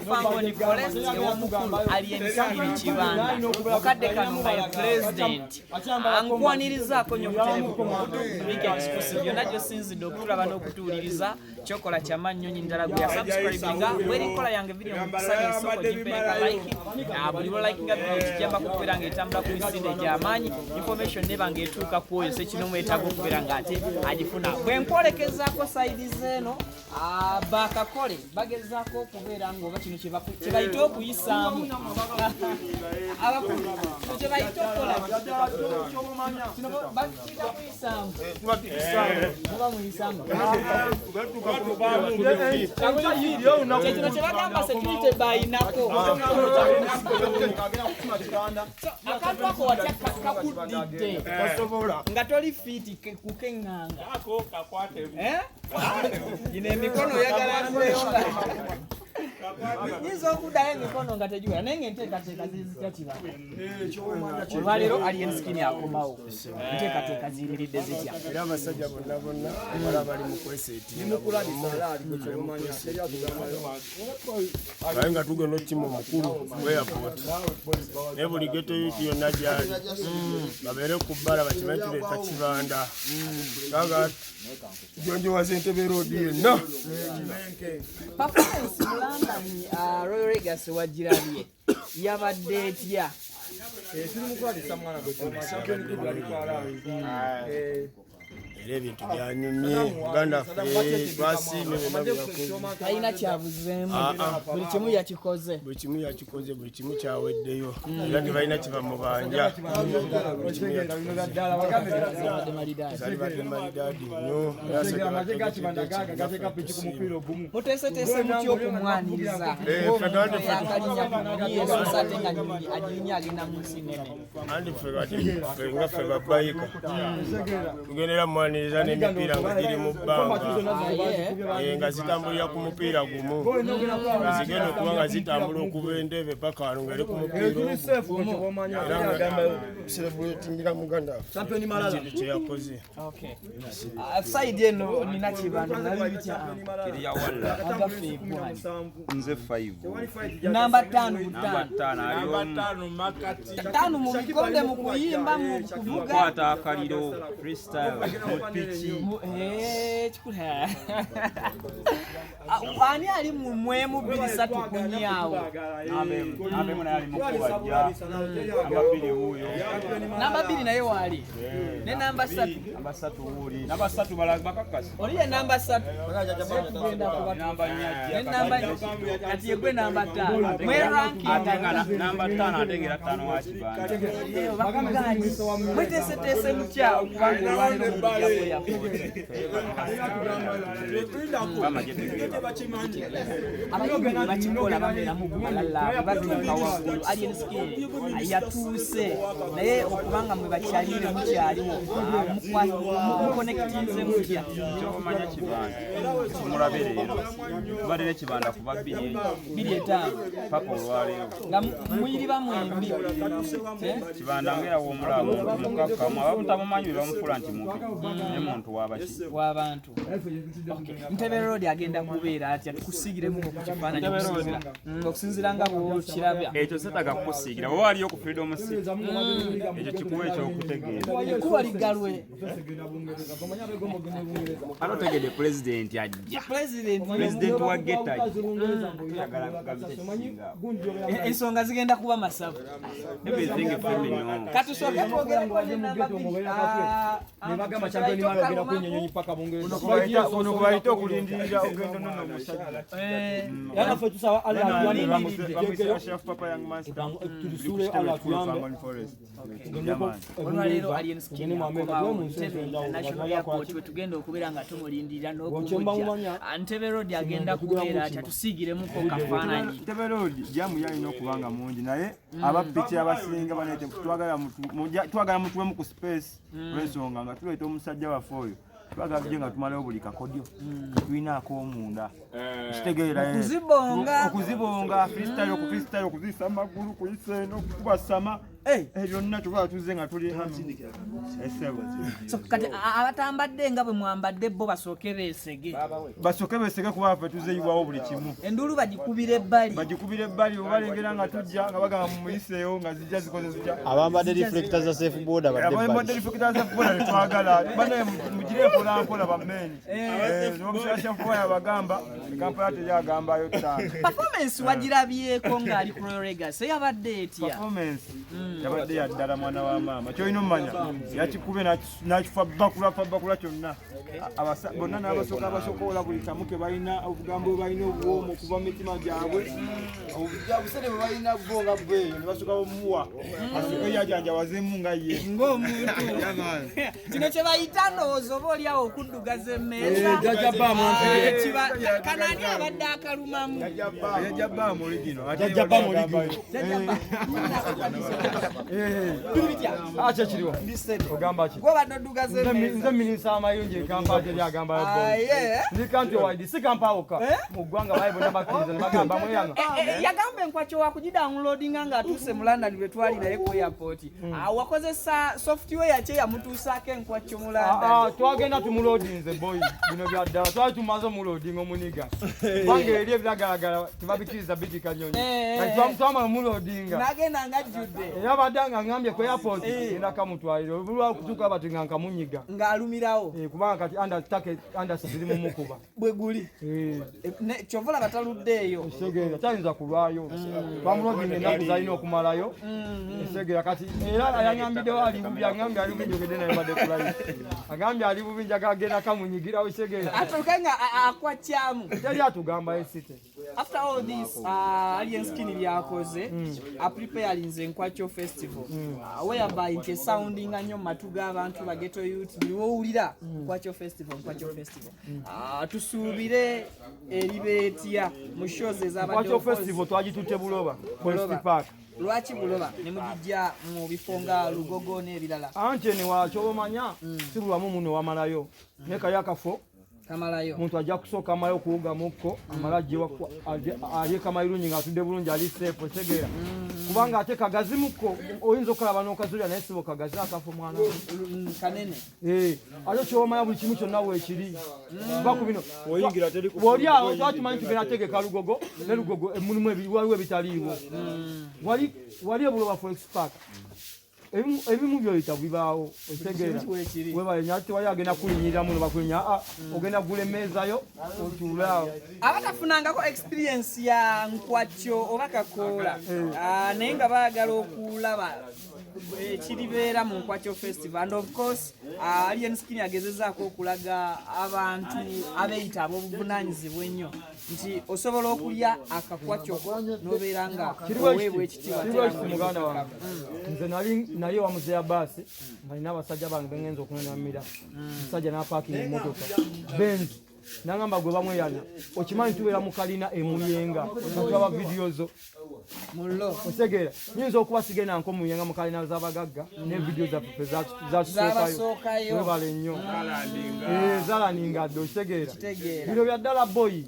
Fangone Forest ew'omukulu Alien Skin Kibanda mukadde kano nga ye president ankwanirizaako nnyo kuterebuweek exclusive byonna gy'osinzidde okutulaba n'okutuwuliriza kyokola kyamannyo nnyindala gwe yasubscribinga bw'erikola yange video mukusanya esoko gipeeka like buli lwo likinga video kijjamba kubeera ng'etambula ku misinde egy'amaanyi information neba ng'etuuka ku oyo sekinomwetaaga okubeera ng'ate agifuna bwe nkwolekezaako sayidi zeeno bakakole bagezaako okubeera ng'oba kino kye bayita okuyisaamu kye bayita okukola kino bakiyita kuyisaamu muba muyisaamu kyekino kye bagamba security bayinako akantu ako watya kakuddidde nga toli fiiti kukeŋŋanga gino emikono oyagala nzeyonga yinza okuddayo emikono nga tegiwera naye nga enteekateeka zizitya kiba olwaleero Alien Skin akomawo enteekateeka ziyimiridde zitya era abasajja bonna bala bali mu kweseetinga naye nga tugenda okukima omukulu weyapooti naye buli geto yuti yonna gyali babeere ku bbala bakimanyi tuleeta kibanda kanga jonjowaza Entebbe Road yenna performance mulambanyi Royal Legacy wagirabye yabadde etya turi mukwatisa mwana era ebintu byanyumye Uganda ffe twasiime talina kyabuzeemu buli kimu yakikoze buli kimu kyaweddeyo era tebalina kiva mu banja zalibadde malidaadi nnyo muteeseteese mutya okumwaniriza yakalinya ate nga aginya agenda mu nsi nene andi ffe nga ffe babayika tugendera mwaniriza n'emipiira nga giri mu bbanga nga zitambulira ku mupiira gumu zigenda okuba nga zitambula okuva Entebbe paka wano ng'eri ku mupiira era nga celebratingira Muganda kintu kye yakoze sayidi eno nina kibanda nabibitya nze 5 namba 5 mu bikonde mu kuyimba mu kuvuga kwata akaliro freestyle kikula ani ali mu mwemu 2 kunyawo abemu naye ali mukubajja namba 2 wuuyo namba 2 naye wali ne namba 3 wuli namba 3 balakakasi oliye namba 3 namba nyajja namba kati yegwe namba 5 mwe ranking namba 5 atengera 5 wa kibanda bakuganye mweteeseteese mutya okubanga olwaliro mu bujja ya abayimbi bakikola babeeramu kumalala batuuka waggulu Alien Skin yatuuse naye okubanga mwe bakyalire mukyaliwo mukonekitinze mutya kyomanya kibanda kimulabe leero tubadde n'ekibanda kuba 2.5 paka olwaleero nga muyiriba mwembi kibanda ngera w'omulabo mukakkamu abamutamumanyi bwe bamufula nti mubi ne muntu w'abantu Entebbe Road agenda kubeera atya tukusiigiremu ku kifaananyi okusinziira nga bw'okirabya ekyo setaga kukusiigira bwe waliyo ku freedom city ekyo kikuwa ekyokutegeera ekuba liggalwe alotegedde pulezidenti ajja pulezidenti wa geta yagala gabikikinga ensonga zigenda kuba masavu everything feminine katusooke twogere ku namba 2 ono kubayita okulindirira ogendo nono omusajja yanafe tusaba olwaleero Alien Skin akomawo National Airport wetugenda okubeera nga tumulindirira n'okubujja Entebbe Road agenda kubeera atya tusiigiremuko kafaananyi Entebbe Road jamu yalina okubanga mungi naye abapiki abasinga banete twagala mutuwemu ku space olw'ensonga nga tuleeta omusajja waffe oyo twagala nga tumalewo buli kakodyo tulina ak'omunda kitegeera okuzibonga freestyle okuzisa amagulu kuyisa eno okubasama Byonna tuba tuze nga tuli hano. So kati abatambadde nga bwe mwambadde bo basooke beesege. Basooke beesege kuba ffe tuzeeyibwawo buli kimu. Endulu bagikubira ebbali. Bagikubira ebbali obalengera nga tujja nga bagamba mumuyiseeyo nga zijja zikoze zitya. Abambadde reflectors za safe border badde ebbali. Abambadde reflectors za safe border twagala. Banaye mugire mpola mpola bameni. Omusasha mpoya bagamba Kampala teyagambayo ttaano. Performance wagirabyeko ng'ali ku Royal Legacy yabadde etya? Performance yabadde yaddala mwana wa maama. Kyolina omumanya yakikube n'akifa bakula kyonna. Bonna n'abasooka abasokoola buli kamu ke balina obugambo bwe balina obwomu okuva mu mitima gyabwe. Obusere bwe balina bwo nga bweyo ne basooka bumuwa. Asooke yajanjawazemu nga ye. Ng'omuntu. Kino kye bayita ndowooza oba oli awo okuddugaza emmeeza. Kanani abadde akalumamu. Yajjabaamu oligino. Yajjabaamu oligino. Acha kiriwo. Ogamba ki? Gwe badde oddugaza emmeeza. Nze minisita amayunju Kampala teri agamba ndi country wide si Kampala wokka mu ggwanga baali bonna bakkiriza ne bagamba mweyanga. Yagamba enkwacho wakugidownloadinga ng'atuuse mu London lwe twali naye ku airport. Wakozesa software ki yamutuusaako enkwacho mu London? Twagenda tumuloadinze boy bino byaddala twali tumaze omuloadinga omuniga kubanga eri ebiragalagala tebabikkiriza biti kanyonyi twamala omuloadinga n'agenda ng'ajjudde era abadde nga ngambye ku airport genda kamutwalire olwa okutuuka bati nga nkamunyiga ng'alumirawo kubanga kati andasi ziri mu mukuba bwe guli kyova olaba taluddeeyo esegeera tayinza kulwayo bamuloadinga ennaku zalina okumalayo esegeera kati era ayangambiddewo ali bubi agambye ali bubi njogedde naye badde kulayo agambye ali bubi njagala agenda kamunyigirawo esegeera atuuke nga akwatyamu teri atugamba esite. After all this, Alien Skin byakoze preparing Enkwacho Festival whereby nti sounding nnyo matu g'abantu ba ghetto youth biwulira Enkwacho Festival tusuubire eribeetya mu shows ez'abadde Enkwacho Festival twagitutte Buloba Forest Park. Lwaki Buloba ne mujijja mu bifonga Lugogo n'ebirala? Anti ne wakyo omanya si lwamu muno wamalayo ne kali akafo kamalayo muntu ajja kusooka amayo okuwuga mukko amala alye kamayirunyi ng'atudde bulungi ali seefu otegeera kubanga ate kagazi mukko oyinza okalaba n'okazulira naye sibo kagazi akafo mwana kanene ate kyomanya buli kimu kyonna weekiri baku bino bw'oli awo twakimanyi tugenda tegeka Lugogo ne Lugogo emulimu waliwo ebitaliiwo wali Buloba Forest Park ebimu byoyita bibaawo otegeera webalenya tewali agenda kulinyirira muno bakulinya ogenda gula emmeezayo otuulaawo abatafunangako experience ya Nkwacho oba Kakoola naye nga baagala okulaba ekiribeera mu Nkwacho Festival and of course Alien Skin agezezaako okulaga abantu abeeyita ab'obuvunaanyizibwa ennyo nti osobola okulya akakwacho n'obeera nga oweebwa ekitiibwa muganda wange nze naye wamuzeya baasi nga nina abasajja bange bengenza okunenamira omusajja n'apaakinga emmotoka Benz nangamba gwe bamweyana okimanyi tubeera mu kalina emuyenga natulaba vidiyo zo otegeera nyinza okuba sigenda nko muyenga mu kalina z'abagagga ne vidiyo zaffe zatusookayo webale nnyo zalaninga dde otegeera bino bya ddala boyi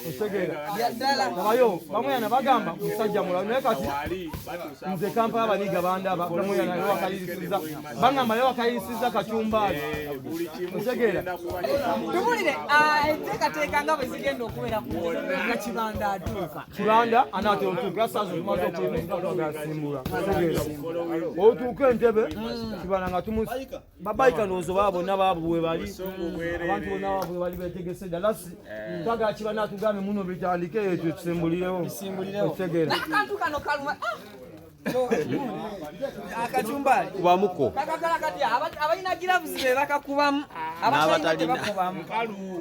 otegeera abayo bamweyana bagamba musajja mulalu naye kati nze Kampala baniga bandaba bamweyana naye wakayirisiza bangamba naye wakayirisiza kacumbaali otegeera tubulire enteekateeka nga bwe zigenda okubeera nga Kibanda atuuka Kibanda anaate otuuka saazo tumaze okugasimbula otuuka Entebbe Kibanda nga babayika ndowooza baba bonna baabo bwe bali abantu bonna baabo bwe bali beetegese ddala twagala Kibanda atugambe muno bitandike etyo tusimbulirewo otegeera akantu kano kaluma akachumbali kubamuko kakagala kati abalina gilavuzi be bakakubamu abatalina bakubamu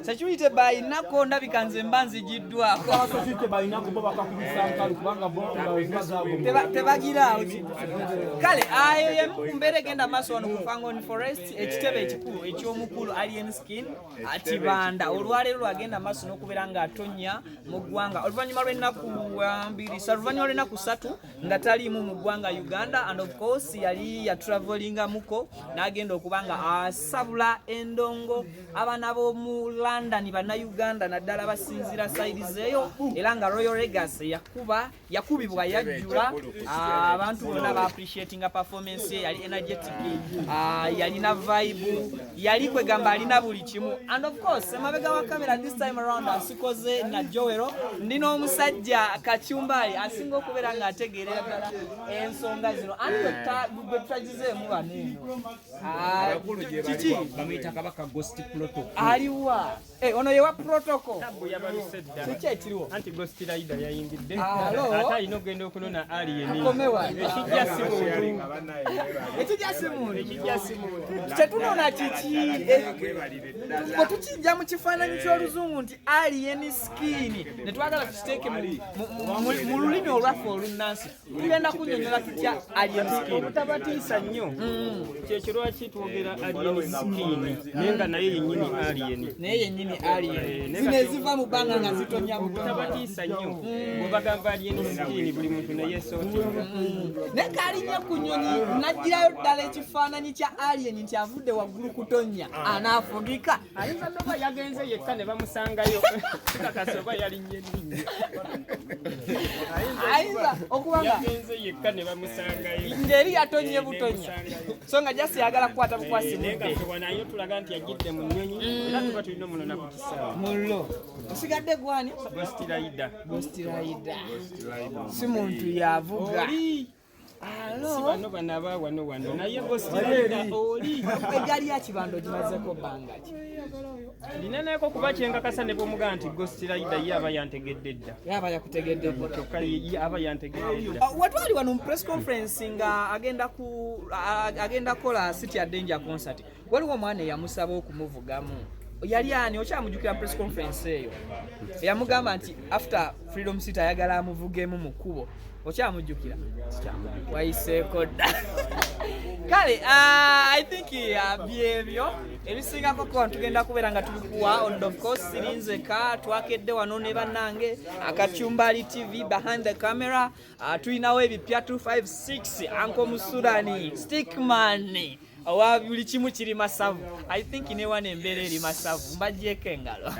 sekiyite bayina konda bikanze mbanzi jiddwako abasosite bayina kubo bakakubisa nkalu kubanga bo tebagiraawo kale ayo yemkumbere genda maaso wano ku Fangone Forest ekitebe ekikulu eky'omukulu Alien Skin Kibanda olwaleero lwagenda maaso n'okubeera nga atonya mu ggwanga oluvannyuma lw'ennaku 2 oluvannyuma lw'ennaku 3 nga taliimu mu ggwanga Uganda, and of course yali ya travelinga muko n'agenda okubanga asabula endongo abaana b'omu London banna Uganda naddala basinzira side zeeyo, era nga Royal Legacy yakubibwa yajjula, abantu bonna ba appreciatinga performance ye, yali energetic, yalina vibe, yali kwegamba alina buli kimu. And of course emabega wa kamera this time around asikoze na Joero, ndina omusajja Kachumbali asinga okubeera nga ategeerera ddala ensonga zino, anti gwe tutagizeemu baneeno kiki bamuyita kabaka Ghost Protocol aliwa ono yewa protocol kiki ekiriwo anti Ghost Rider yayingidde ate alina okugenda okunona alien komewa ekijja si muntu tetunona kiki ko tukijja mu kifaananyi ky'oluzungu nti alien skin ne twagala tukiteeke mu lulimi olwaffe olunnansi, tugenda kunnyonnyola tutya alien skin. obutabatiisa nnyo kyekyo lwaki twogera alien skin naye nga naye yennyini alien, naye yennyini alien zino eziva mu bbanga nga zitonya obutabatiisa nnyo bwe bagamba alien skin buli muntu neyeesootinga naye kaalinnya ku nnyonyi n'aggirayo ddala ekifaananyi kya alien nti avudde waggulu kutonnya anaafugika. ayinza noba yagenze yekka ne bamusangayo kakasa oba yalinnya erinnya ayinza okuba nga yagenze yekka ne bamusangayo ngeri yatonye butonya, so nga jasi yagala kukwata bukwasi mudde wanayo tulaga nti yagidde mu nnyonyi era tuba tulina omunona ku kisaawe mullo. Osigadde gwani? Ghost Rider. Ghost Rider si muntu yavuga si bano banaba wano naye Ghost Rider oli egali ya kibando gimazeko bbanga ki lineneko kuba kyenkakasa ne bw'omugaa nti Ghost Rider ye aba yantegedde dda, yaba yakutegedde dda kyokka ye aba yantegedde dda. watwali wano mu press conference nga agenda kola City Danger concert, waliwo omwana eyamusaba okumuvugamu, yali ani okyamujjukira press conference eyo eyamugamba nti after Freedom City ayagala amuvugemu mu kkubo, okyamujjukira? Wayiseeko dda kale I think byebyo ebisingako ko tugenda kubeera nga tulikuwa on of course sirinzeka twakedde wano ne bannange Akachumbali TV behind the camera, tulinawo ebipya 256 Anko Musurani Stickman owa buli kimu kiri masavu. I think ne wana embeera eri masavu mbajjeko engalo.